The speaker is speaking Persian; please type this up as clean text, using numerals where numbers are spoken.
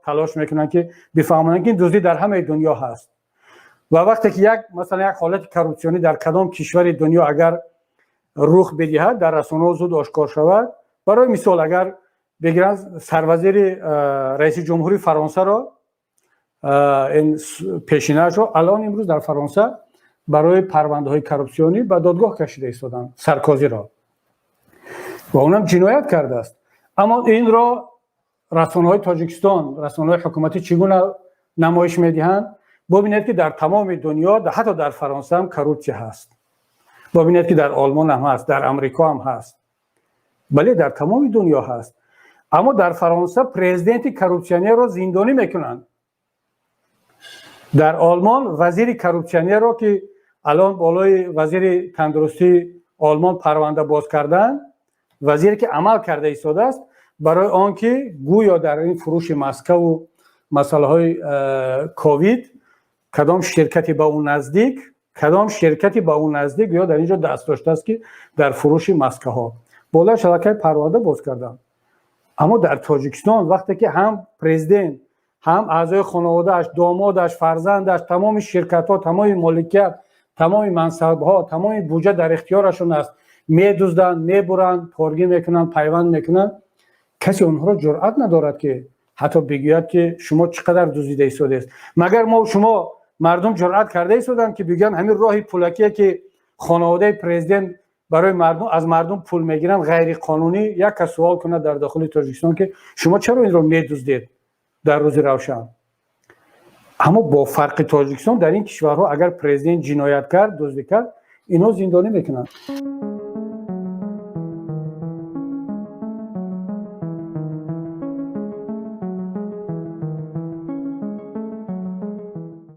تلاش میکنن که بفهمونن که این دزدی در همه دنیا هست و وقتی که مثلا یک حالت کروپسیونی در کدام کشور دنیا اگر رخ بدهد در رسانه‌ها زود آشکار شود. برای مثال اگر بگیرن سروزیر رئیس جمهوری فرانسه را این پیشینه‌اش را الان امروز در فرانسه برای پرونده‌های کروپسیونی به دادگاه کشیده ایستادن سرکوزی را و اونم جنایت کرده است. اما این را رسانه‌های تاجیکستان، رسانه‌های حکومتی چگونه نمایش می‌دهند؟ ببینید که در تمام دنیا حتی در فرانسه هم کروپسیون هست. ببینید که در آلمان هم هست، در امریکا هم هست. بله در تمام دنیا هست. اما در فرانسه پرزیدنت کروپسیونی را زندانی میکنند. در آلمان وزیر کروپسیونی را که الان بالای وزیر تندرستی آلمان پرونده باز کردن، وزیری که عمل کرده ایستاده است برای آنکه گویا در این فروش ماسک و مسائل های کووید کدام شرکتی با اون نزدیک یا در اینجا دست داشته است که در فروش ماسک ها بالا شبکه پرونده باز کردن. اما در تاجیکستان وقتی که هم پرزیدنت هم اعضای خانواده‌اش، دامادش، فرزندش، تمام شرکت ها، تمام مالکیت، تمام منصب ها، تمام بودجه در اختیارشون است، میدزدن، میبرن، پارگی میکنن، پیوند میکنن، کسی اونها را جرأت ندارد که حتی بگوید که شما چقدر دزدیده ایستاده است. مگر ما و شما مردم جرأت کرده ایستادن که بگن همین راه پولکی که خانواده پرزیدنت برای مردم از مردم پول میگیرن غیر قانونی، یک کس سوال کنه در داخل تاجیکستان که شما چرا این رو میدزدید در روز روشن؟ اما با فرق تاجیکستان در این کشورها اگر پرزیدنت جنایت کرد، دزدی کرد، اینا زندانی میکنن.